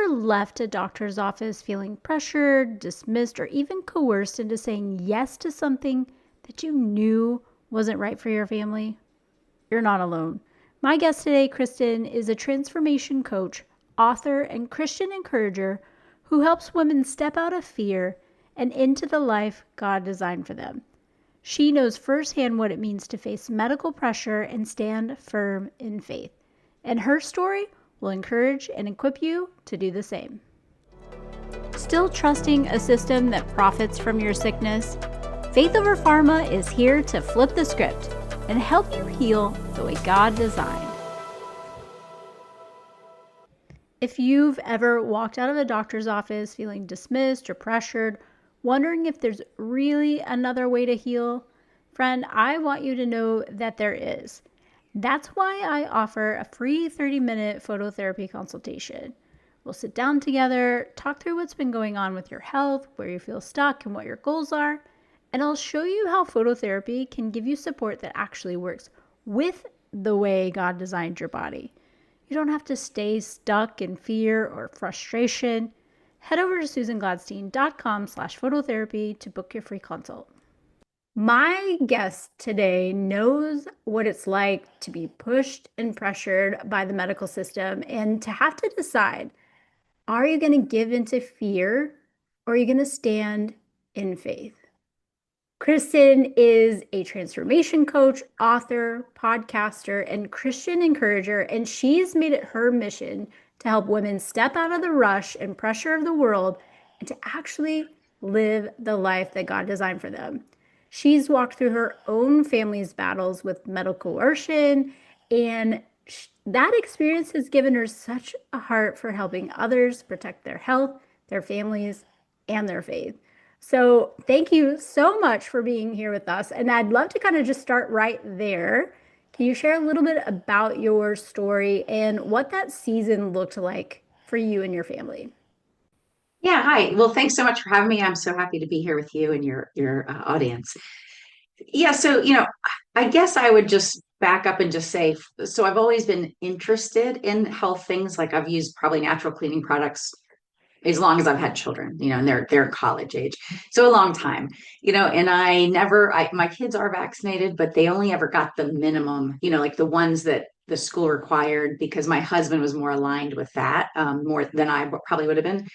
ever left a doctor's office feeling pressured, dismissed, or even coerced into saying yes to something that you knew wasn't right for your family? You're not alone. My guest today, Kristin, is a transformation coach, author, and Christian encourager who helps women step out of fear and into the life God designed for them. She knows firsthand what it means to face medical pressure and stand firm in faith. And her story will encourage and equip you to do the same. Still trusting a system that profits from your sickness? Faith Over Pharma is here to flip the script and help you heal the way God designed. If you've ever walked out of a doctor's office feeling dismissed or pressured, wondering if there's really another way to heal, friend, I want you to know that there is. That's why I offer a free 30-minute phototherapy consultation. We'll sit down together, talk through what's been going on with your health, where you feel stuck, and what your goals are. And I'll show you how phototherapy can give you support that actually works with the way God designed your body. You don't have to stay stuck in fear or frustration. Head over to susangladstein.com/phototherapy to book your free consult. My guest today knows what it's like to be pushed and pressured by the medical system and to have to decide, are you going to give into fear or are you going to stand in faith? Kristin is a transformation coach, author, podcaster, and Christian encourager, and she's made it her mission to help women step out of the rush and pressure of the world and to actually live the life that God designed for them. She's walked through her own family's battles with medical coercion, and that experience has given her such a heart for helping others protect their health, their families, and their faith. So thank you so much for being here with us. And I'd love to kind of just start right there. Can you share a little bit about your story and what that season looked like for you and your family? Yeah, hi. Well, thanks so much for having me. I'm so happy to be here with you and your audience. Yeah, so I guess I would just back up and just say, so I've always been interested in health things. Like I've used probably natural cleaning products as long as I've had children, and they're college age, so a long time, And my kids are vaccinated, but they only ever got the minimum, like the ones that the school required because my husband was more aligned with that more than I probably would have been.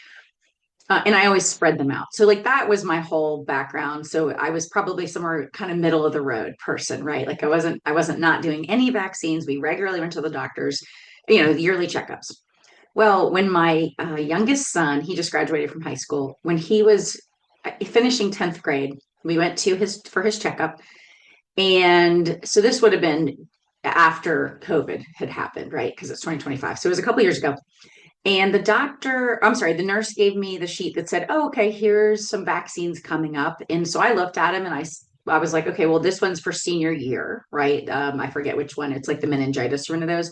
And I always spread them out. So like that was my whole background. So I was probably somewhere kind of middle of the road person, right? Like I wasn't not doing any vaccines. We regularly went to the doctors, yearly checkups. Well, when my youngest son, he just graduated from high school, when he was finishing 10th grade, we went to for his checkup. And so this would have been after COVID had happened, right? Because it's 2025. So it was a couple of years ago. And the nurse gave me the sheet that said, oh, okay, here's some vaccines coming up. And so I looked at him and I was like, okay, well, this one's for senior year, right? I forget which one. It's like the meningitis or one of those.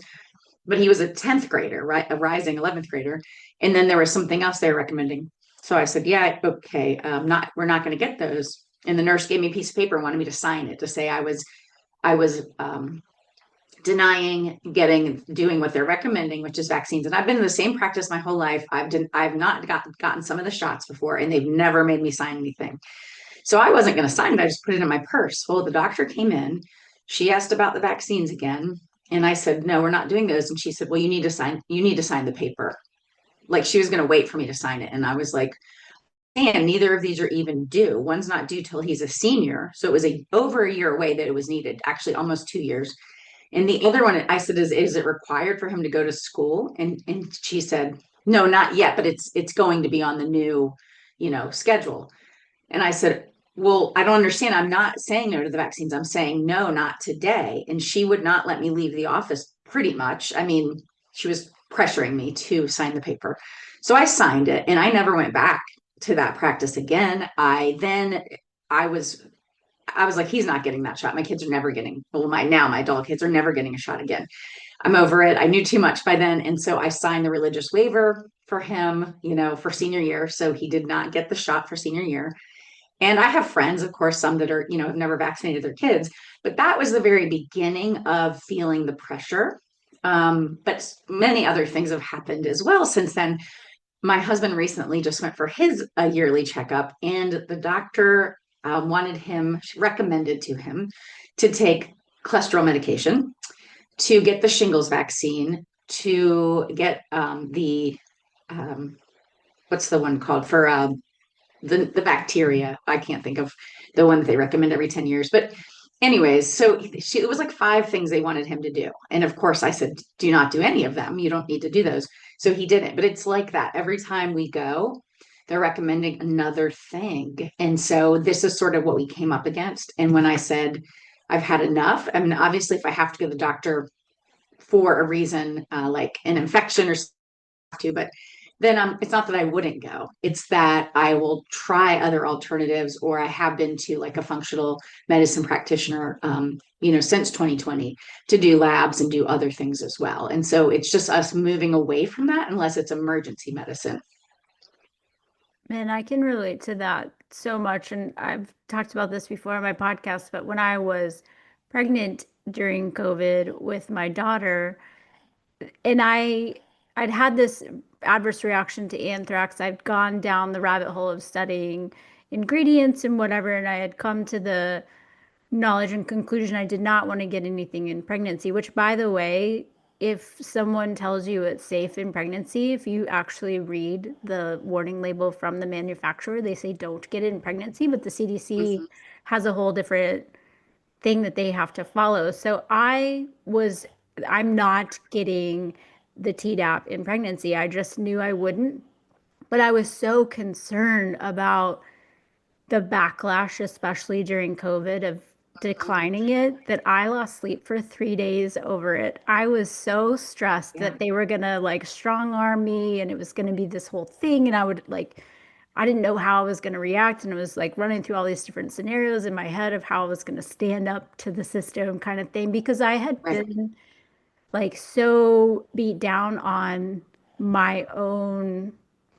But he was a 10th grader, right? A rising 11th grader. And then there was something else they were recommending. So I said, yeah, okay, we're not going to get those. And the nurse gave me a piece of paper and wanted me to sign it to say I was denying doing what they're recommending, which is vaccines. And I've been in the same practice my whole life. I've not gotten some of the shots before, and they've never made me sign anything. So I wasn't going to sign it. I just put it in my purse. Well, the doctor came in. She asked about the vaccines again. And I said, no, we're not doing those. And she said, well, you need to sign the paper. Like she was going to wait for me to sign it. And I was like, and neither of these are even due. One's not due till he's a senior. So it was over a year away that it was needed, actually almost 2 years. And the other one, I said, is it required for him to go to school? And she said, no, not yet, but it's going to be on the new, schedule. And I said, well, I don't understand. I'm not saying no to the vaccines. I'm saying no, not today. And she would not let me leave the office pretty much. I mean, she was pressuring me to sign the paper. So I signed it and I never went back to that practice again. I was like, he's not getting that shot. My kids are never getting, well, my adult kids are never getting a shot again. I'm over it. I knew too much by then. And so I signed the religious waiver for him, for senior year. So he did not get the shot for senior year. And I have friends, of course, some that are, have never vaccinated their kids, but that was the very beginning of feeling the pressure. But many other things have happened as well since then. my husband recently just went for his yearly checkup, and the doctor recommended to him to take cholesterol medication, to get the shingles vaccine, to get the um, what's the one called for the bacteria. I can't think of the one that they recommend every 10 years. But anyways, so it was like five things they wanted him to do. And of course I said, do not do any of them. You don't need to do those. So he didn't. But it's like that. Every time we go, they're recommending another thing. And so this is sort of what we came up against. And when I said, I've had enough, I mean, obviously, if I have to go to the doctor for a reason, like an infection or to, but then it's not that I wouldn't go. It's that I will try other alternatives, or I have been to like a functional medicine practitioner, since 2020 to do labs and do other things as well. And so it's just us moving away from that unless it's emergency medicine. Man, I can relate to that so much. And I've talked about this before on my podcast, but when I was pregnant during COVID with my daughter, and I'd had this adverse reaction to anthrax. I'd gone down the rabbit hole of studying ingredients and whatever, and I had come to the knowledge and conclusion I did not want to get anything in pregnancy, which, by the way, if someone tells you it's safe in pregnancy, if you actually read the warning label from the manufacturer, they say don't get it in pregnancy, but the CDC Mhm. has a whole different thing that they have to follow. So I'm not getting the Tdap in pregnancy. I just knew I wouldn't, but I was so concerned about the backlash, especially during COVID, of declining it, that I lost sleep for 3 days over it. I was so stressed Yeah, that they were gonna like strong arm me and it was gonna be this whole thing. And I didn't know how I was gonna react. And it was like running through all these different scenarios in my head of how I was gonna stand up to the system kind of thing because I had right. been like so beat down on my own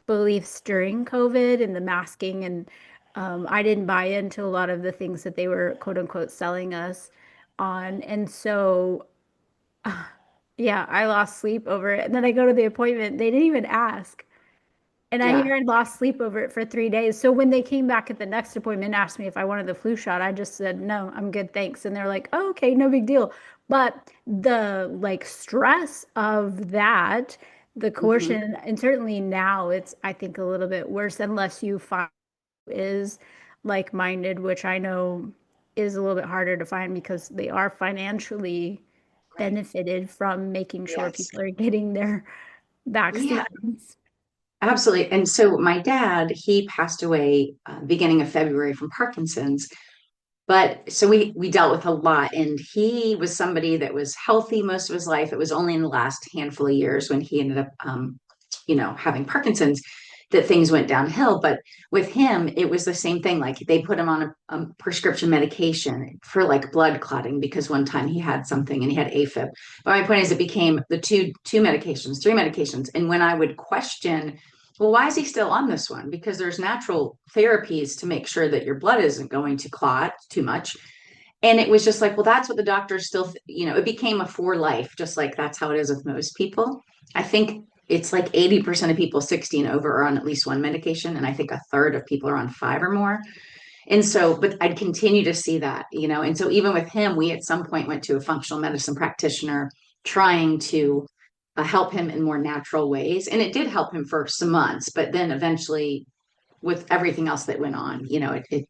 beliefs during COVID and the masking. And I didn't buy into a lot of the things that they were quote unquote selling us on. And so, yeah, I lost sleep over it. And then I go to the appointment, they didn't even ask. And I Yeah. hear I'd lost sleep over it for 3 days. So when they came back at the next appointment and asked me if I wanted the flu shot, I just said, no, I'm good, thanks. And they're like, oh, okay, no big deal. But the like stress of that, the Hmm. coercion, and certainly now it's, I think, a little bit worse unless you find who is like-minded, which I know is a little bit harder to find because they are financially Right. benefited from making sure Yes. people are getting their Yeah, vaccines. absolutely. And so my dad, he passed away beginning of February from Parkinson's. But so we dealt with a lot, and he was somebody that was healthy most of his life. It was only in the last handful of years when he ended up, having Parkinson's, that things went downhill. But with him, it was the same thing. Like they put him on a prescription medication for like blood clotting because one time he had something and he had AFib. But my point is, it became the two medications, three medications, and when I would question, well, why is he still on this one? Because there's natural therapies to make sure that your blood isn't going to clot too much. And it was just like, well, that's what the doctors still, it became a for life, just like that's how it is with most people. I think it's like 80% of people 60 and over are on at least one medication. And I think a third of people are on five or more. And so, but I'd continue to see that, and so even with him, we at some point went to a functional medicine practitioner trying to help him in more natural ways. And it did help him for some months, but then eventually with everything else that went on, it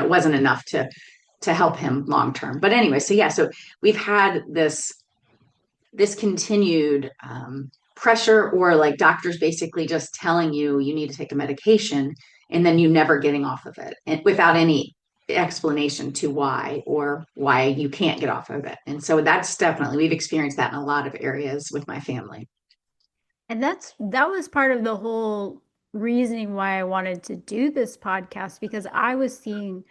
wasn't enough to help him long term. But anyway, so yeah, so we've had this continued pressure, or like doctors basically just telling you you need to take a medication and then you never getting off of it, and without any explanation to why, or why you can't get off of it. And so that's definitely, we've experienced that in a lot of areas with my family. And that was part of the whole reasoning why I wanted to do this podcast because I was seeing,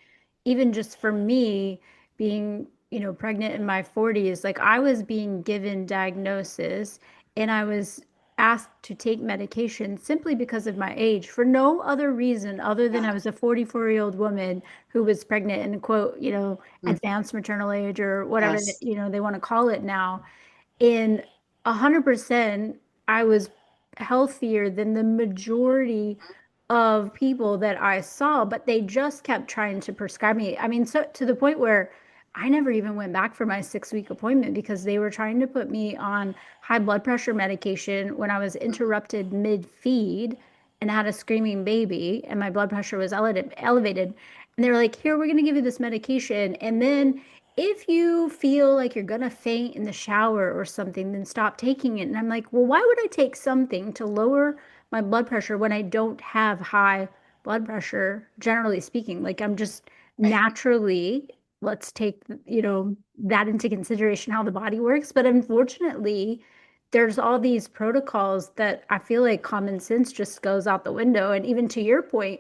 even just for me being, pregnant in my 40s, like I was being given diagnosis and I was asked to take medication simply because of my age for no other reason other than Yeah. I was a 44-year-old woman who was pregnant and quote, Mm. advanced maternal age or whatever, Yes. they want to call it now. In 100%, I was healthier than the majority of people that I saw, but they just kept trying to prescribe me. I mean, so to the point where I never even went back for my 6 week appointment because they were trying to put me on high blood pressure medication when I was interrupted mid feed and had a screaming baby and my blood pressure was elevated. And they were like, here, we're going to give you this medication. And then if you feel like you're gonna faint in the shower or something, then stop taking it. And I'm like, well, why would I take something to lower my blood pressure when I don't have high blood pressure, generally speaking? Like I'm just Right. naturally, let's take, that into consideration how the body works. But unfortunately, there's all these protocols that I feel like common sense just goes out the window. And even to your point,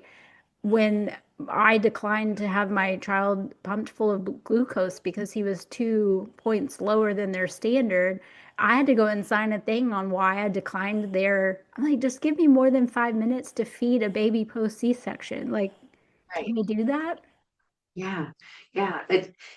when I declined to have my child pumped full of glucose because he was 2 points lower than their standard, I had to go and sign a thing on why I declined their. I'm like, just give me more than 5 minutes to feed a baby post C-section. Like, can Right. we do that? Yeah. Yeah.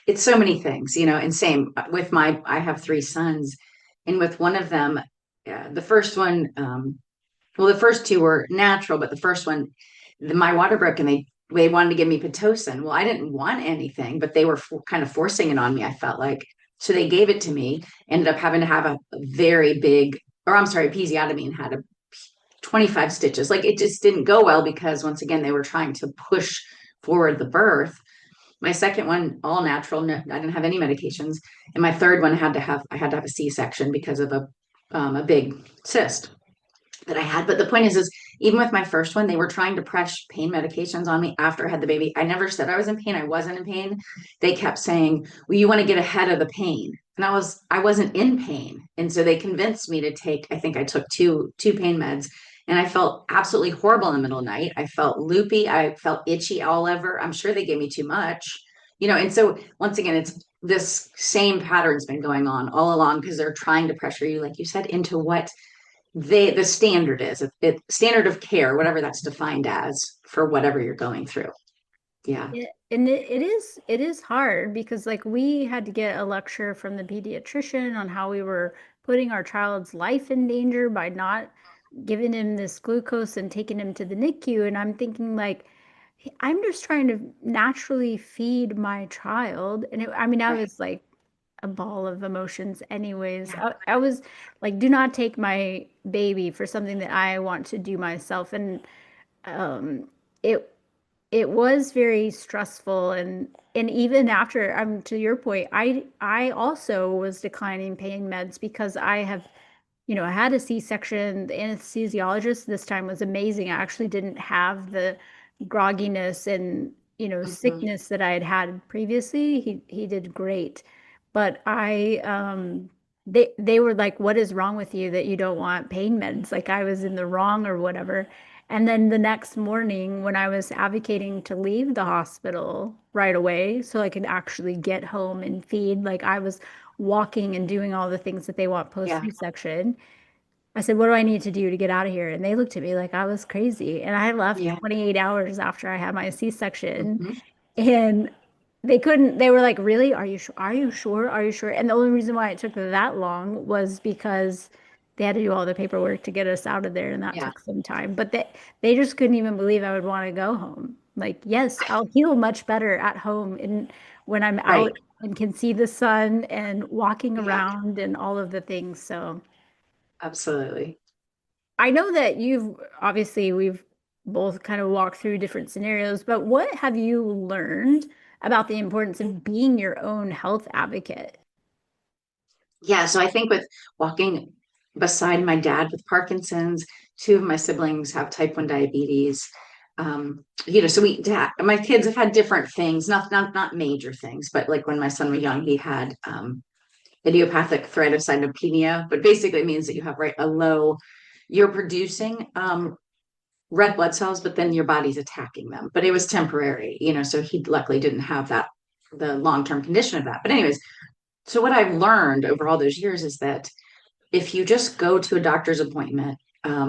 It's so many things, and same with I have three sons, and with one of them, the first one, well, the first two were natural, but the first one, my water broke and they wanted to give me Pitocin. Well, I didn't want anything, but they were kind of forcing it on me, I felt like. So they gave it to me, ended up having to have a very big, or I'm sorry, episiotomy, and had a 25 stitches. Like it just didn't go well because once again, they were trying to push forward the birth. My second one, all natural, no, I didn't have any medications. And my third one I had to have a C-section because of a big cyst that I had. But the point is even with my first one, they were trying to press pain medications on me after I had the baby. I never said I was in pain. I wasn't in pain. They kept saying, well, you want to get ahead of the pain. And I wasn't in pain. And so they convinced me to take, I think I took two pain meds. And I felt absolutely horrible in the middle of the night. I felt loopy. I felt itchy all over. I'm sure they gave me too much, and so once again, it's this same pattern's been going on all along because they're trying to pressure you, like you said, into what the standard is standard of care, whatever that's defined as for whatever you're going through. Yeah. And it is hard because like we had to get a lecture from the pediatrician on how we were putting our child's life in danger by not giving him this glucose and taking him to the NICU. And I'm thinking like, I'm just trying to naturally feed my child. And I mean, I Right. was like a ball of emotions anyways. Yeah. I was like, do not take my baby for something that I want to do myself. And um, it it was very stressful and even after to your point, I also was declining pain meds because I have, I had a C-section. The anesthesiologist this time was amazing. I actually didn't have the grogginess and, Mhm. sickness that I had had previously. He did great. But they were like, what is wrong with you that you don't want pain meds? Like I was in the wrong or whatever. And then the next morning, when I was advocating to leave the hospital right away so I could actually get home and feed, like I was walking and doing all the things that they want post Yeah. C-section. I said, what do I need to do to get out of here? And they looked at me like I was crazy. And I left Yeah. 28 hours after I had my C-section. Mhm. And they were like, really? Are you sure? Are you sure? Are you sure? And the only reason why it took that long was because they had to do all the paperwork to get us out of there, and that Yeah. took some time. But they just couldn't even believe I would want to go home. Like, yes, I'll heal much better at home and when I'm Right. out and can see the sun and walking Yeah. around and all of the things. So Absolutely. I know that we've both kind of walked through different scenarios, but what have you learned about the importance of being your own health advocate? Yeah. So I think with walking beside my dad with Parkinson's, two of my siblings have type 1 diabetes. So my kids have had different things, not major things, but like when my son was young, he had idiopathic thrombocytopenia, but basically it means that you have you're producing red blood cells, but then your body's attacking them. But it was temporary, so he luckily didn't have the long-term condition of that. But anyways, so what I've learned over all those years is that if you just go to a doctor's appointment,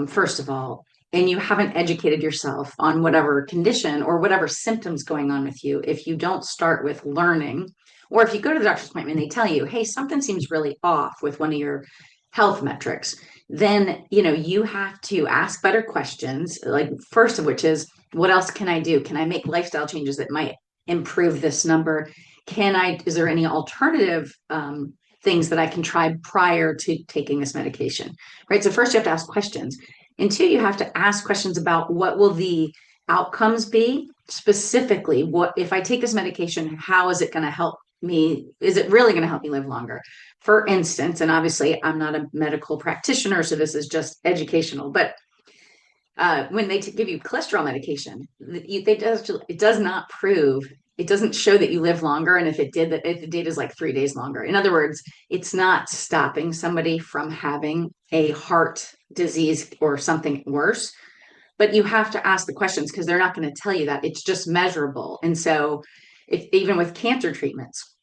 first of all, and you haven't educated yourself on whatever condition or whatever symptoms going on with you, if you don't start with learning, or if you go to the doctor's appointment and they tell you, hey, something seems really off with one of your health metrics, then, you have to ask better questions. Like, first of which is, what else can I do? Can I make lifestyle changes that might improve this number? Is there any alternative things that I can try prior to taking this medication? Right. So first you have to ask questions. And two, you have to ask questions about what will the outcomes be specifically. What if I take this medication, how is it going to help me? Is it really going to help me live longer? For instance, and obviously I'm not a medical practitioner, so this is just educational, but when they give you cholesterol medication, it does not prove, it doesn't show that you live longer. And if it did, that if the data is like 3 days longer. In other words, it's not stopping somebody from having a heart disease or something worse. But you have to ask the questions because they're not going to tell you that. It's just measurable. And so, even with cancer treatments,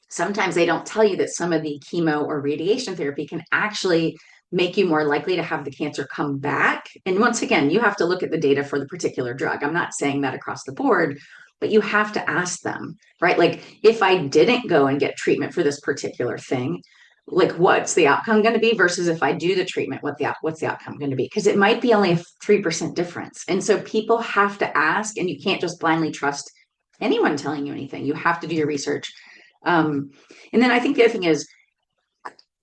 sometimes they don't tell you that some of the chemo or radiation therapy can actually make you more likely to have the cancer come back. And once again, you have to look at the data for the particular drug. I'm not saying that across the board, but you have to ask them, right? Like, if I didn't go and get treatment for this particular thing, like, what's the outcome going to be versus if I do the treatment, what's the outcome going to be? Because it might be only a 3% difference. And so people have to ask, and you can't just blindly trust anyone telling you anything. You have to do your research. And then I think the other thing is,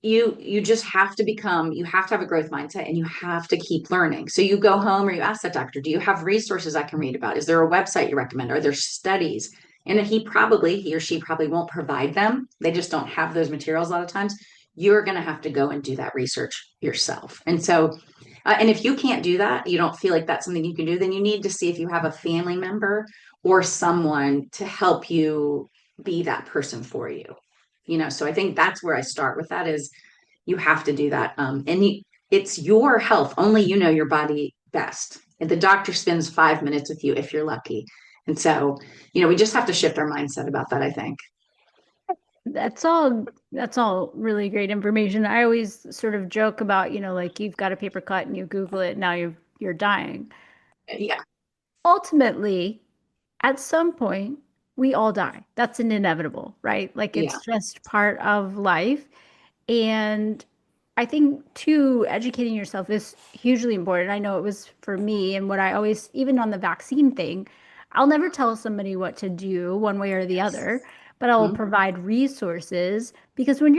you just have to have a growth mindset, and you have to keep learning. So you go home or you ask that doctor, do you have resources I can read about? Is there a website you recommend? Are there studies? And if he or she probably won't provide them, they just don't have those materials a lot of times. You're going to have to go and do that research yourself. And so, and if you can't do that, you don't feel like that's something you can do, then you need to see if you have a family member or someone to help you be that person for you. So I think that's where I start with that is you have to do that. It's your health. Only you know your body best. And the doctor spends 5 minutes with you if you're lucky. And so, we just have to shift our mindset about that, I think. That's all really great information. I always sort of joke about, like you've got a paper cut and you Google it, now you're dying. Yeah. Ultimately, at some point, we all die. That's an inevitable, right? Like Yeah. it's just part of life. And I think too, educating yourself is hugely important. I know it was for me, and what I always, even on the vaccine thing, I'll never tell somebody what to do one way or the Yes. other, but I'll Mhm. provide resources because when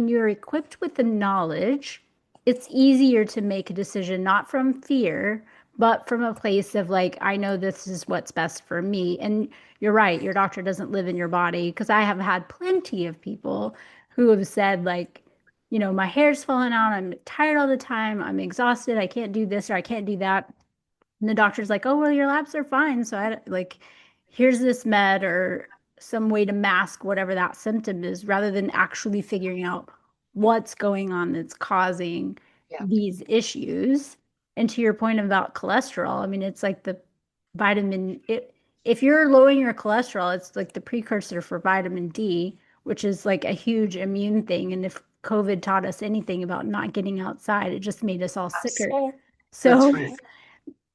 you're equipped with the knowledge, it's easier to make a decision not from fear, but from a place of like, I know this is what's best for me. And you're right, your doctor doesn't live in your body because I have had plenty of people who have said like, my hair's falling out. I'm tired all the time. I'm exhausted. I can't do this or I can't do that. And the doctor's like, oh, well, your labs are fine. So I like, here's this med or some way to mask whatever that symptom is rather than actually figuring out what's going on that's causing Yeah. these issues. And to your point about cholesterol, I mean, it's like the if you're lowering your cholesterol, it's like the precursor for vitamin D, which is like a huge immune thing. And if COVID taught us anything about not getting outside, it just made us all sicker. That's So right.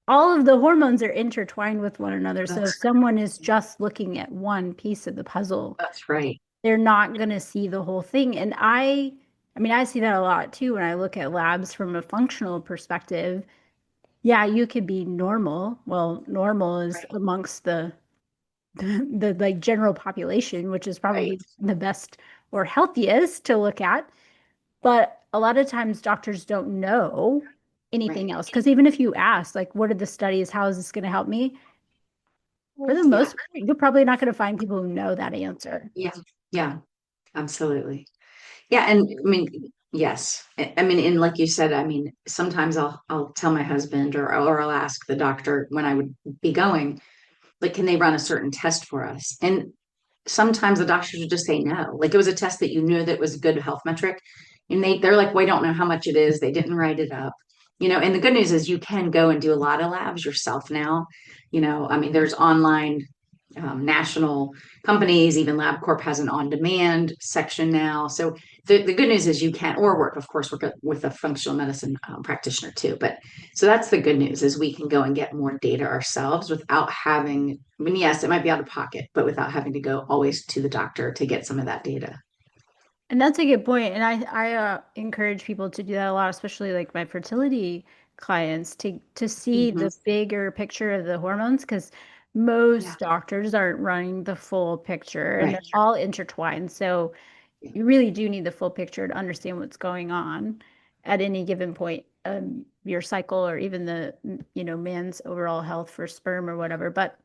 all of the hormones are intertwined with one another. So if That's someone is just looking at one piece of the puzzle, that's right. they're not going to see the whole thing. And I mean, I see that a lot too when I look at labs from a functional perspective. Yeah, you could be normal. Well, normal is Right. amongst the like general population, which is Right. probably the best or healthiest to look at. But a lot of times doctors don't know anything Right. else. Because even if you ask, like, what are the studies? How is this going to help me? For the Yeah. most part, you're probably not going to find people who know that answer. Yeah. Yeah. Absolutely. Yeah, and I mean, yes. I mean, and like you said, I mean, sometimes I'll tell my husband or I'll ask the doctor when I would be going, like, can they run a certain test for us? And sometimes the doctors would just say no. Like, it was a test that you knew that was a good health metric, and they're like, we don't know how much it is. They didn't write it up. And the good news is you can go and do a lot of labs yourself now. I mean, there's online national companies, even LabCorp has an on-demand section now. So the good news is you can, or work, of course, work with a functional medicine practitioner too. But so that's the good news is we can go and get more data ourselves without having, I mean, yes, it might be out of pocket, but without having to go always to the doctor to get some of that data. And that's a good point. And I encourage people to do that a lot, especially like my fertility clients, to see Hmm. the bigger picture of the hormones, because Yeah, most doctors aren't running the full picture and they're right. all intertwined. So Yeah. you really do need the full picture to understand what's going on at any given point, your cycle or even the, man's overall health for sperm or whatever. But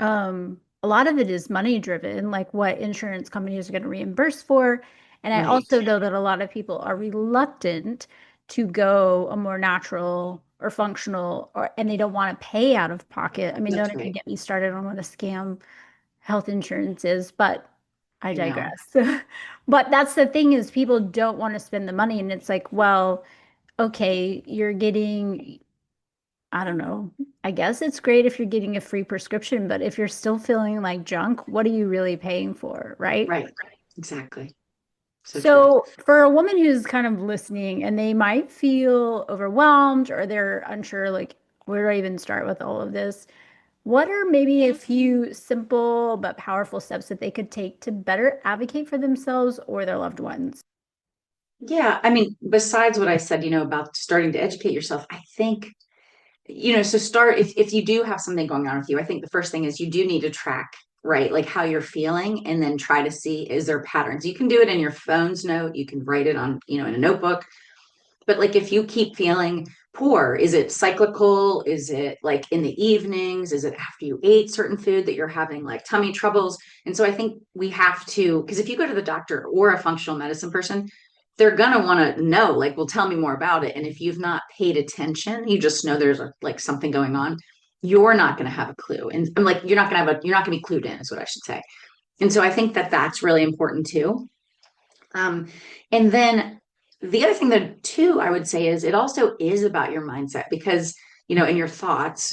a lot of it is money driven, like what insurance companies are going to reimburse for. And I Right. also know that a lot of people are reluctant to go a more natural or functional, and they don't want to pay out of pocket. I mean, don't That's even right. get me started on what a scam health insurance is, but I I know. digress. But that's the thing, is people don't want to spend the money, and it's like, well, okay, you're getting, I don't know. I guess it's great if you're getting a free prescription, but if you're still feeling like junk, what are you really paying for, right? Right. Exactly. So true. So, for a woman who's kind of listening and they might feel overwhelmed or they're unsure, like, where do I even start with all of this? What are maybe a few simple but powerful steps that they could take to better advocate for themselves or their loved ones? Yeah. I mean, besides what I said, about starting to educate yourself, I think, so start if you do have something going on with you, I think the first thing is you do need to track, right? Like how you're feeling and then try to see, is there patterns? You can do it in your phone's note, you can write it on, in a notebook. But like if you keep feeling poor, is it cyclical? Is it like in the evenings? Is it after you ate certain food that you're having like tummy troubles? And so I think we have to, because if you go to the doctor or a functional medicine person, they're gonna want to know, like, well, tell me more about it. And if you've not paid attention, you just know there's like something going on, you're not gonna have a clue. And I'm like, you're not gonna be clued in, is what I should say. And so I think that that's really important too. Um, and then the other thing that too, I would say is it also is about your mindset because, in your thoughts,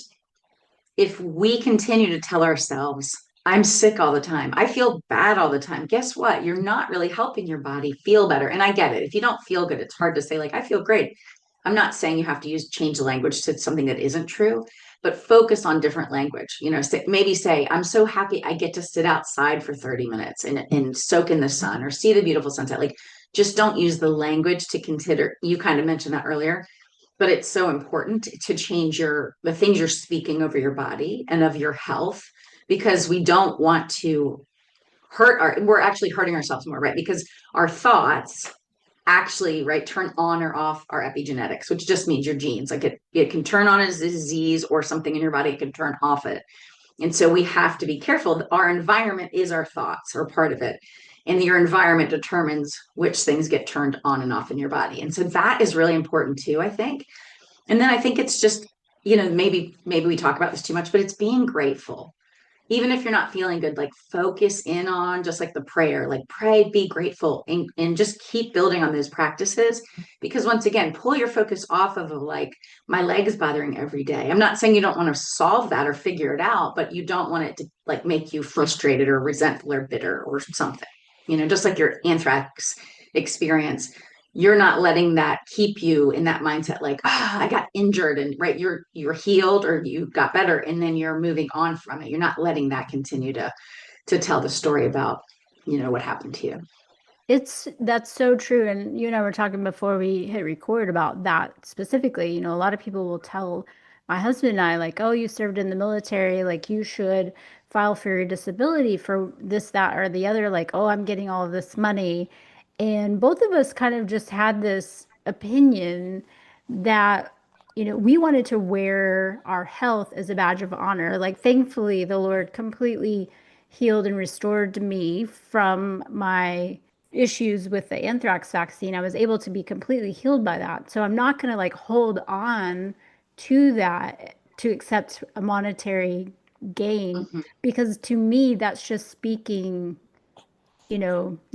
if we continue to tell ourselves, I'm sick all the time, I feel bad all the time, guess what? You're not really helping your body feel better. And I get it. If you don't feel good, it's hard to say, like, I feel great. I'm not saying you have to change the language to something that isn't true, but focus on different language. Maybe say, I'm so happy I get to sit outside for 30 minutes and soak in the sun or see the beautiful sunset. Like, just don't use the language to consider. You kind of mentioned that earlier, but it's so important to change the things you're speaking over your body and of your health, because we don't want to we're actually hurting ourselves more, right? Because our thoughts actually, right, turn on or off our epigenetics, which just means your genes. Like it can turn on as a disease or something in your body, it can turn off it. And so we have to be careful. Our environment is our thoughts, or part of it. And your environment determines which things get turned on and off in your body. And so that is really important too, I think. And then I think it's just, maybe we talk about this too much, but it's being grateful. Even if you're not feeling good, like focus in on just like the prayer, like pray, be grateful, and just keep building on those practices. Because once again, pull your focus off of like, my leg's bothering every day. I'm not saying you don't want to solve that or figure it out, but you don't want it to like make you frustrated or resentful or bitter or something. Just like your anthrax experience, you're not letting that keep you in that mindset, like, I got injured, and right, you're healed or you got better, and then you're moving on from it. You're not letting that continue to tell the story about what happened to you. That's so true. And you and I were talking before we hit record about that specifically. A lot of people will tell my husband and I, like, oh, you served in the military, like you should file for your disability for this, that, or the other. Like, oh, I'm getting all of this money. And both of us kind of just had this opinion that, we wanted to wear our health as a badge of honor. Like, thankfully, the Lord completely healed and restored me from my issues with the anthrax vaccine. I was able to be completely healed by that. So I'm not going to like hold on to that to accept a monetary gain, Mhm. because to me, that's just speaking,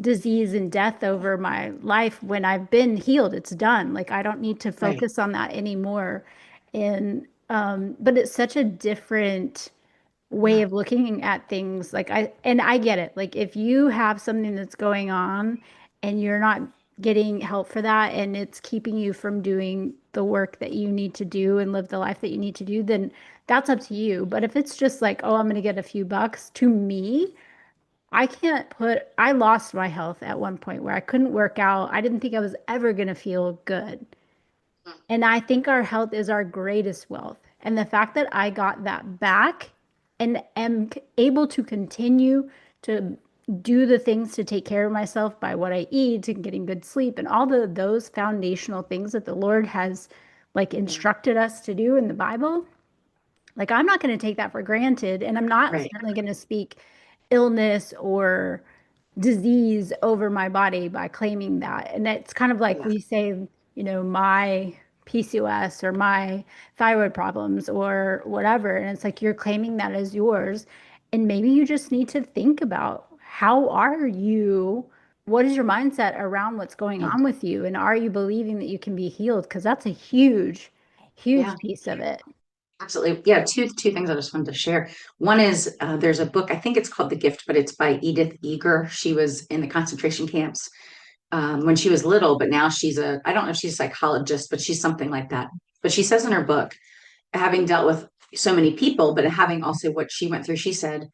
disease and death over my life when I've been healed. It's done. Like I don't need to Right. focus on that anymore. And, but it's such a different way Yeah. of looking at things. And I get it. Like if you have something that's going on and you're not getting help for that and it's keeping you from doing the work that you need to do and live the life that you need to do, then that's up to you. But if it's just like, oh, I'm going to get a few bucks, to me, I lost my health at one point where I couldn't work out. I didn't think I was ever going to feel good. And I think our health is our greatest wealth. And the fact that I got that back and am able to continue to do the things to take care of myself by what I eat and getting good sleep and all those foundational things that the Lord has like Yeah. instructed us to do in the Bible, like I'm not going to take that for granted. And I'm not Right. certainly going to speak illness or disease over my body by claiming that. And it's kind of like Yeah. we say, my PCOS or my thyroid problems or whatever. And it's like you're claiming that as yours. And maybe you just need to think about how are you? What is your mindset around what's going Yeah. on with you? And are you believing that you can be healed? Because that's a huge, Yeah. huge piece of it. Absolutely. Yeah. Two things I just wanted to share. One is there's a book, I think it's called The Gift, but it's by Edith Eger. She was in the concentration camps when she was little, but now I don't know if she's a psychologist, but she's something like that. But she says in her book, having dealt with so many people, but having also what she went through, she said,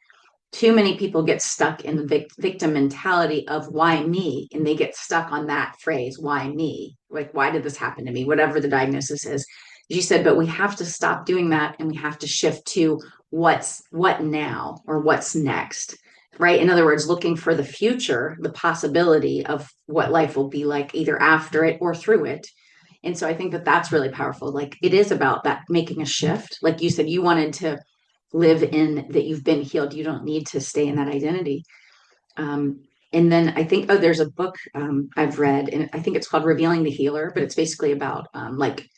too many people get stuck in the victim mentality of why me, and they get stuck on that phrase, why me, like why did this happen to me, whatever the diagnosis is. She said, but we have to stop doing that, and we have to shift to what now, or what's next, right? In other words, looking for the future, the possibility of what life will be like either after it or through it. And so I think that that's really powerful. Like it is about that, making a shift. Like you said, you wanted to live in that, you've been healed. You don't need to stay in that identity. Um, and then I think, oh, there's a book I've read, and I think it's called Revealing the Healer, but it's basically about like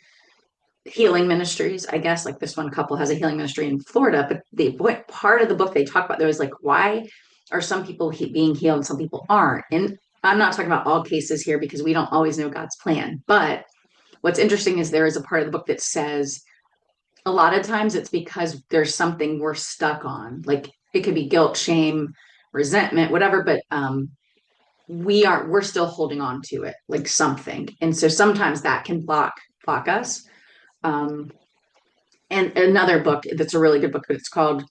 healing ministries. I guess like this one couple has a healing ministry in Florida, but what part of the book they talk about there is like, why are some people being healed and some people aren't? And I'm not talking about all cases here because we don't always know God's plan. But what's interesting is there is a part of the book that says a lot of times it's because there's something we're stuck on. Like it could be guilt, shame, resentment, whatever, but we're still holding on to it, like something. And so sometimes that can block us. Um, and another book that's a really good book, but it's called,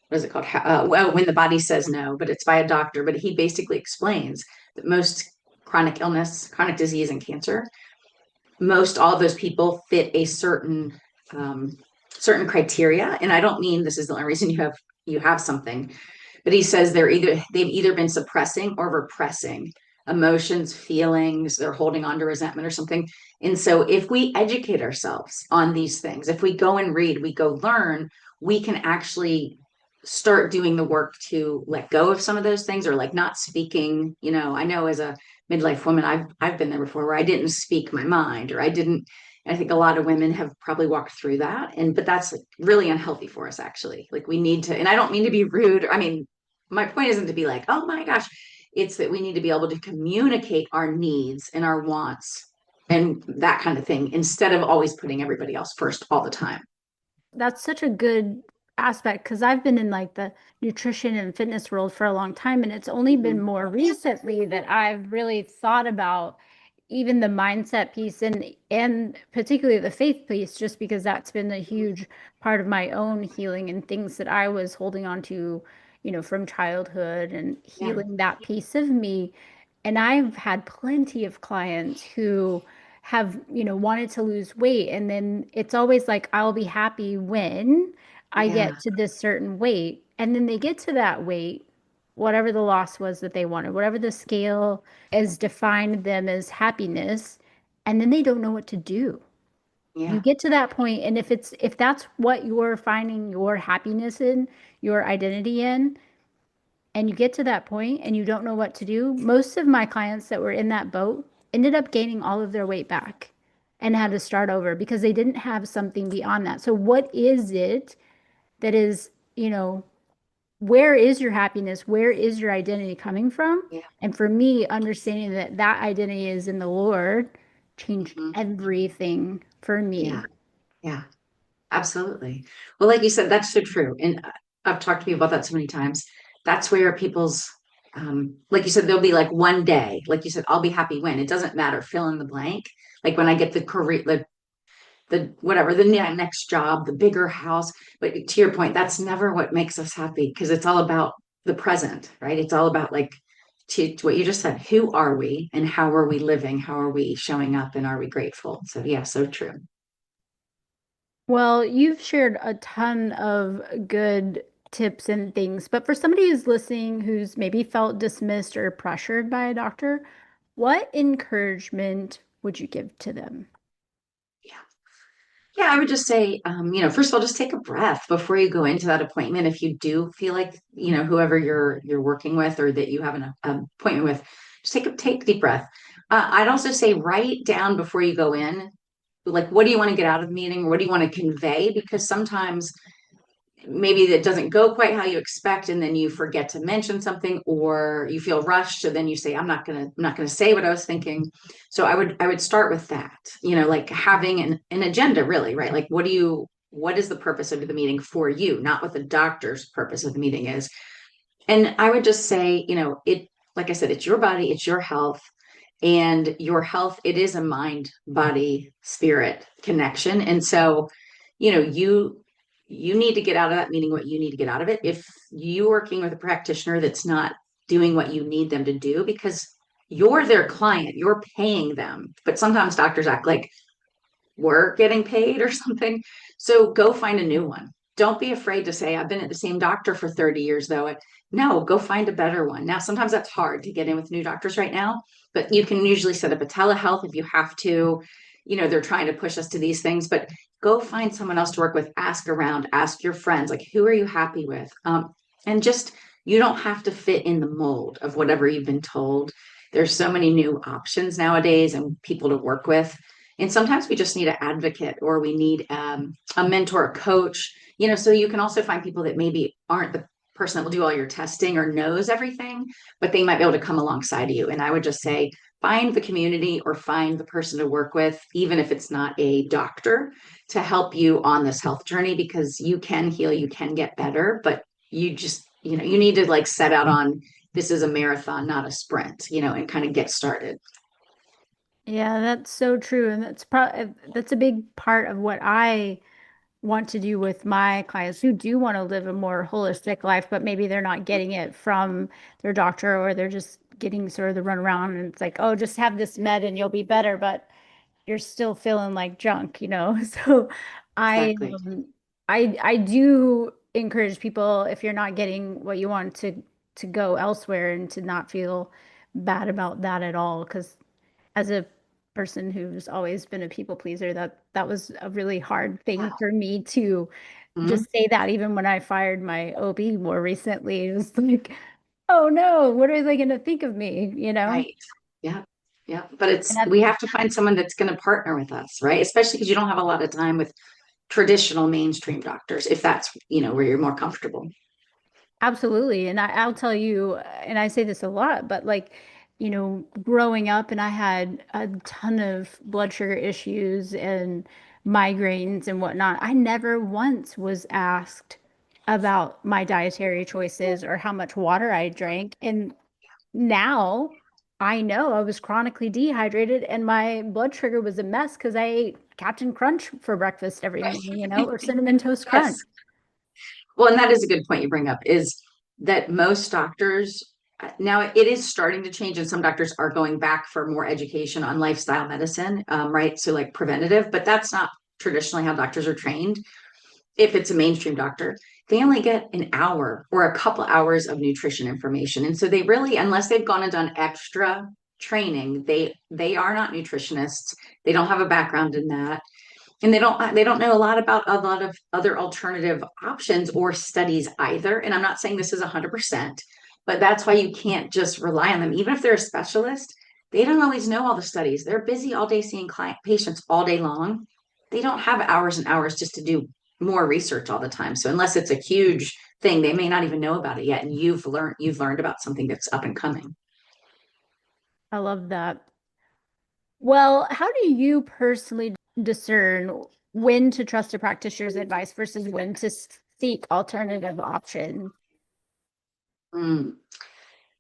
what is it called? Well, When the Body Says No, but it's by a doctor, but he basically explains that most chronic illness, chronic disease, and cancer, most all of those people fit a um, certain criteria. And I don't mean this is the only reason you have something, but he says they've either been suppressing or repressing emotions, feelings, they're holding on to resentment or something. And so if we educate ourselves on these things, if we go and read, we go learn, we can actually start doing the work to let go of some of those things, or like not speaking. I know as a midlife woman, I've been there before where I didn't speak my mind, or I didn't. I think a lot of women have probably walked through that, but that's like really unhealthy for us actually. Like we need to, and I don't mean to be rude. I mean, my point isn't to be like, oh my gosh, it's that we need to be able to communicate our needs and our wants and that kind of thing instead of always putting everybody else first all the time. That's such a good aspect because I've been in like the nutrition and fitness world for a long time, and it's only been Mhm. more recently that I've really thought about even the mindset piece and particularly the faith piece, just because that's been a huge part of my own healing and things that I was holding on to, from childhood and Yeah, healing that piece of me. And I've had plenty of clients who have, wanted to lose weight. And then it's always like, I'll be happy when I yeah, get to this certain weight. And then they get to that weight, whatever the loss was that they wanted, whatever the scale has defined them as happiness. And then they don't know what to do. You yeah, get to that point, and if that's what you're finding your happiness in, your identity in, and you get to that point and you don't know what to do, most of my clients that were in that boat ended up gaining all of their weight back and had to start over because they didn't have something beyond that. So, what is it that is, where is your happiness? Where is your identity coming from? yeah. And for me, understanding that that identity is in the Lord changed Mhm. everything for Yeah, me. yeah. Absolutely. Well, like you said, that's so true. And I've talked to people about that so many times. That's where people's, like you said, there'll be like one day, like you said, I'll be happy when. It doesn't matter, fill in the blank. Like when I get the career, the whatever, the next job, the bigger house. But to your point, that's never what makes us happy because it's all about the present, right? It's all about like to what you just said. Who are we and how are we living? How are we showing up and are we grateful? So yeah, so true. Well, you've shared a ton of good tips and things, but for somebody who's listening who's maybe felt dismissed or pressured by a doctor, what encouragement would you give to them? Yeah. Yeah, I would just say, first of all, just take a breath before you go into that appointment. If you do feel like, whoever you're working with or that you have an appointment with, just take a deep breath. I'd also say write down before you go in, like, what do you want to get out of the meeting? What do you want to convey? Because sometimes maybe that doesn't go quite how you expect, and then you forget to mention something, or you feel rushed, so then you say, I'm not gonna say what I was thinking. So I would start with that, like having an agenda, really, right? Like, what is the purpose of the meeting for you, not what the doctor's purpose of the meeting is. And I would just say, like I said, it's your body, it's your health, and your health, it is a mind body spirit connection. And so, you need to get out of that meeting what you need to get out of it. If you're working with a practitioner that's not doing what you need them to do, because you're their client, you're paying them, but sometimes doctors act like we're getting paid or something. So go find a new one. Don't be afraid to say, I've been at the same doctor for 30 years, though. No, go find a better one. Now, sometimes that's hard to get in with new doctors right now, but you can usually set up a telehealth if you have to. They're trying to push us to these things, but go find someone else to work with. Ask around, ask your friends, like, who are you happy with? And just, you don't have to fit in the mold of whatever you've been told. There's so many new options nowadays and people to work with, and sometimes we just need an advocate, or we need a mentor, a coach, so you can also find people that maybe aren't the person that will do all your testing or knows everything, but they might be able to come alongside you. And I would just say, find the community or find the person to work with, even if it's not a doctor, to help you on this health journey, because you can heal, you can get better, but you just, you need to like set out on, this is a marathon, not a sprint, and kind of get started. Yeah, that's so true. And that's a big part of what I want to do with my clients who do want to live a more holistic life, but maybe they're not getting it from their doctor, or they're just getting sort of the runaround and it's like, oh, just have this med and you'll be better, but you're still feeling like junk, you know? So I Exactly. I do encourage people, if you're not getting what you want, to go elsewhere and to not feel bad about that at all. Because as a person who's always been a people pleaser, that was a really hard thing Yeah. for me to Mhm. just say that. Even when I fired my OB more recently, it was like, oh no, what are they going to think of me, you know? Right. Yeah. Yeah. But And we that's have to find someone that's going to partner with us, right? Especially because you don't have a lot of time with traditional mainstream doctors, if that's, where you're more comfortable. absolutely. And I'll tell you, and I say this a lot, but like, growing up, and I had a ton of blood sugar issues and migraines and whatnot. I never once was asked about my dietary choices or how much water I drank. And now I know I was chronically dehydrated and my blood sugar was a mess because I ate Captain Crunch for breakfast every morning, or Cinnamon Toast Crunch. Yes. Well, and that is a good point you bring up, is that most doctors, now it is starting to change, and some doctors are going back for more education on lifestyle medicine, right? So like preventative, but that's not traditionally how doctors are trained. If it's a mainstream doctor, they only get an hour or a couple hours of nutrition information. And so they really, unless they've gone and done extra training, they are not nutritionists. They don't have a background in that. And they don't know a lot of other alternative options or studies either. And I'm not saying this is 100%, but that's why you can't just rely on them. Even if they're a specialist, they don't always know all the studies. They're busy all day seeing patients all day long. They don't have hours and hours just to do more research all the time. So unless it's a huge thing, they may not even know about it yet. And you've learned about something that's up and coming. I love that. Well, how do you personally discern when to trust a practitioner's advice versus when to seek alternative options? Mm.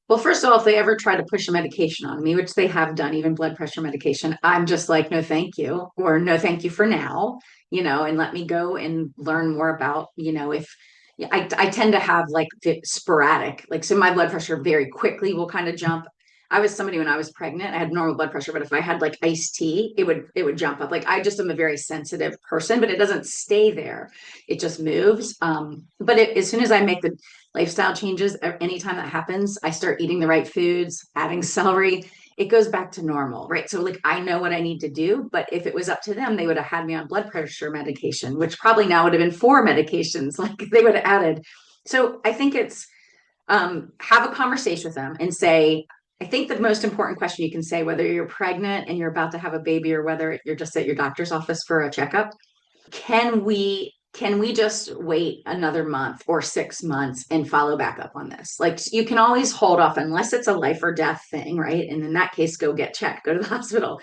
Well, first of all, if they ever try to push a medication on me, which they have done, even blood pressure medication, I'm just like, no, thank you, or no, thank you for now, and let me go and learn more about, if yeah, I tend to have like the sporadic, like, so my blood pressure very quickly will kind of jump. I was somebody when I was pregnant, I had normal blood pressure, but if I had like iced tea, it would jump up. Like I just am a very sensitive person, but it doesn't stay there. It just moves. But as soon as I make the lifestyle changes, anytime that happens, I start eating the right foods, adding celery, it goes back to normal, right? So like I know what I need to do, but if it was up to them, they would have had me on blood pressure medication, which probably now would have been four medications, like they would have added. So I think it's have a conversation with them and say, I think the most important question you can say, whether you're pregnant and you're about to have a baby or whether you're just at your doctor's office for a checkup, can we just wait another month or 6 months and follow back up on this? Like you can always hold off unless it's a life or death thing, right? And in that case, go get checked, go to the hospital.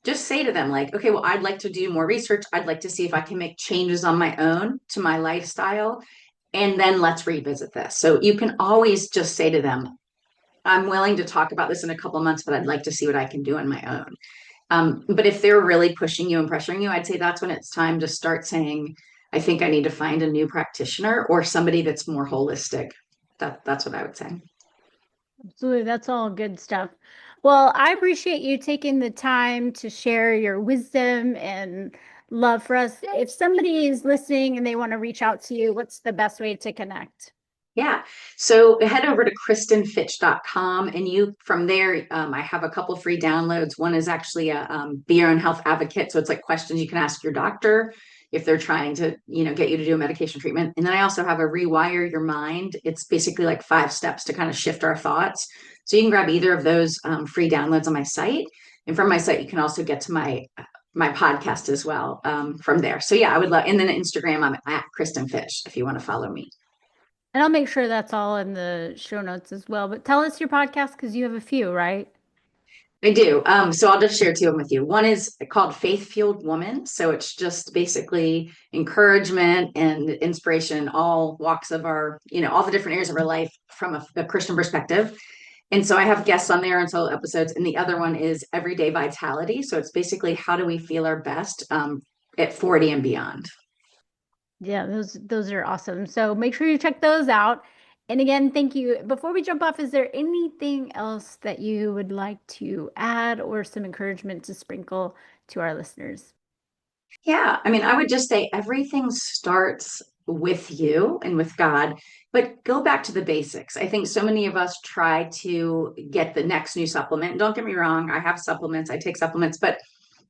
Just say to them, like, okay, well, I'd like to do more research. I'd like to see if I can make changes on my own to my lifestyle. And then let's revisit this. So you can always just say to them, I'm willing to talk about this in a couple of months, but I'd like to see what I can do on my own. But if they're really pushing you and pressuring you, I'd say that's when it's time to start saying, I think I need to find a new practitioner or somebody that's more holistic. That's what I would say. Absolutely. That's all good stuff. Well, I appreciate you taking the time to share your wisdom and love for us. If somebody is listening and they want to reach out to you, what's the best way to connect? Yeah. So head over to KristinFitch.com and you from there, I have a couple free downloads. One is actually a be your own health advocate. So it's like questions you can ask your doctor if they're trying to, get you to do a medication treatment. And then I also have a rewire your mind. It's basically like 5 steps to kind of shift our thoughts. So you can grab either of those free downloads on my site. And from my site, you can also get to my podcast as well from there. So yeah, I would love, and then Instagram, I'm at Kristin Fitch if you want to follow me. And I'll make sure that's all in the show notes as well. But tell us your podcast because you have a few, right? I do. So I'll just share two of them with you. One is called Faith Fueled Woman. So it's just basically encouragement and inspiration, all walks of our, all the different areas of our life from a Christian perspective. And so I have guests on there and solo episodes. And the other one is Everyday Vitality. So it's basically how do we feel our best at 40 and beyond. Yeah, those are awesome. So make sure you check those out. And again, thank you. Before we jump off, is there anything else that you would like to add or some encouragement to sprinkle to our listeners? Yeah, I mean, I would just say everything starts with you and with God, but go back to the basics. I think so many of us try to get the next new supplement. Don't get me wrong, I have supplements, I take supplements, but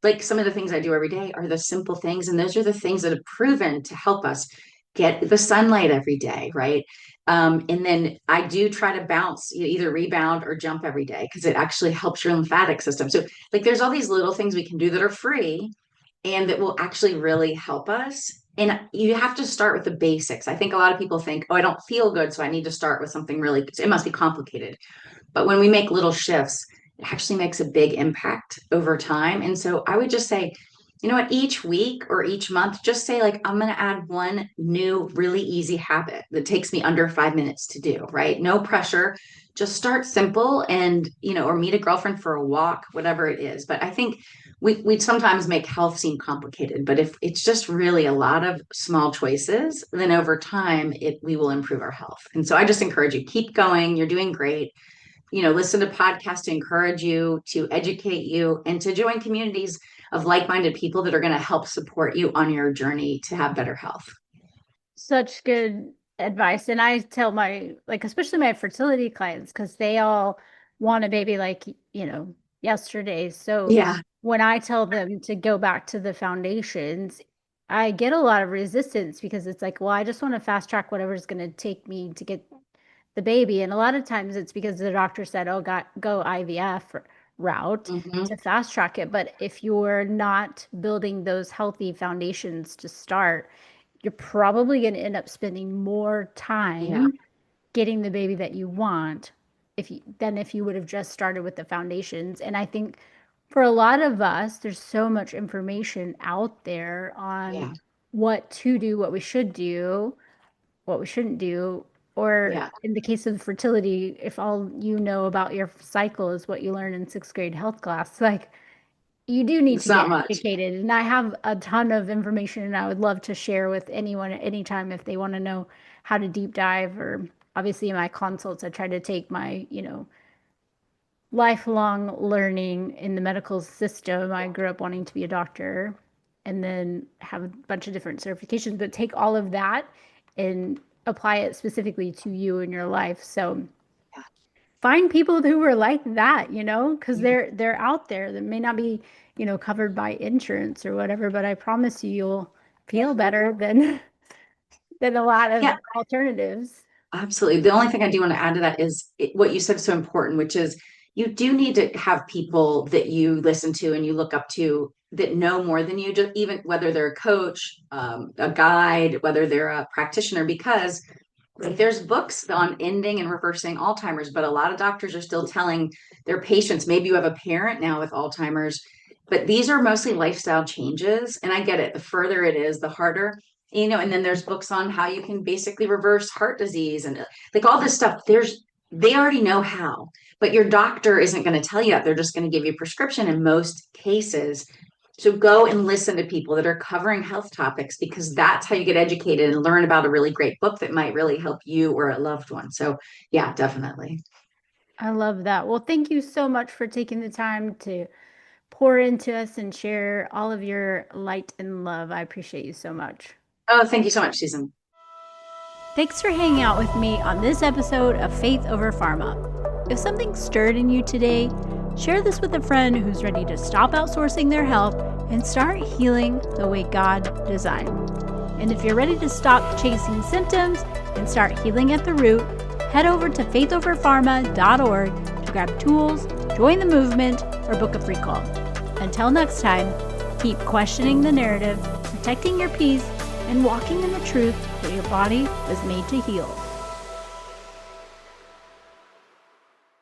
like some of the things I do every day are the simple things. And those are the things that have proven to help us get the sunlight every day, right? And then I do try to bounce, either rebound or jump every day because it actually helps your lymphatic system. So, like, there's all these little things we can do that are free and that will actually really help us. And you have to start with the basics. I think a lot of people think, oh, I don't feel good, so I need to start with something really, it must be complicated. But when we make little shifts, it actually makes a big impact over time. And so I would just say, you know what, each week or each month, just say, like, I'm going to add one new, really easy habit that takes me under 5 minutes to do, right? No pressure. Just start simple and, or meet a girlfriend for a walk, whatever it is. But I think we sometimes make health seem complicated, but if it's just really a lot of small choices, then over time we will improve our health. And so I just encourage you, keep going. You're doing great. Listen to podcasts to encourage you, to educate you, and to join communities of like-minded people that are going to help support you on your journey to have better health. Such good advice. And I tell like, especially my fertility clients, because they all want a baby like, yesterday. So Yeah. when I tell them to go back to the foundations, I get a lot of resistance because it's like, well, I just want to fast track whatever's going to take me to get the baby. And a lot of times it's because the doctor said, oh, go IVF route Mm-hmm. to fast track it. But if you're not building those healthy foundations to start, you're probably going to end up spending more Yeah. time getting the baby that you want than if you would have just started with the foundations. And I think for a lot of us, there's so much information out there on Yeah. what to do, what we should do, what we shouldn't do. Or Yeah. in the case of fertility, if all you know about your cycle is what you learn in sixth grade health class, like You do need It's to get not much. educated. And I have a ton of information and I would love to share with anyone at any time if they want to know how to deep dive. Or obviously in my consults, I try to take my, lifelong learning in the medical system. I grew up wanting to be a doctor and then have a bunch of different certifications, but take all of that and apply it specifically to you in your life. So find people who are like that, because Yeah. they're out there that may not be, covered by insurance or whatever, but I promise you you'll feel better than than a lot of Yeah, alternatives. absolutely. The only thing I do want to add to that is what you said is so important, which is you do need to have people that you listen to and you look up to that know more than you, just even whether they're a coach, a guide, whether they're a practitioner, because like there's books on ending and reversing Alzheimer's, but a lot of doctors are still telling their patients, maybe you have a parent now with Alzheimer's, but these are mostly lifestyle changes. And I get it. The further it is, the harder, and then there's books on how you can basically reverse heart disease and like all this stuff. They already know how, but your doctor isn't going to tell you that. They're just going to give you a prescription in most cases. So go and listen to people that are covering health topics because that's how you get educated and learn about a really great book that might really help you or a loved one. So yeah, definitely. I love that. Well, thank you so much for taking the time to pour into us and share all of your light and love. I appreciate you so much. Oh, thank you so much, Susan. Thanks for hanging out with me on this episode of Faith Over Pharma. If something stirred in you today, share this with a friend who's ready to stop outsourcing their health and start healing the way God designed. And if you're ready to stop chasing symptoms and start healing at the root, head over to faithoverpharma.org to grab tools, join the movement, or book a free call. Until next time, keep questioning the narrative, protecting your peace, and walking in the truth that your body was made to heal.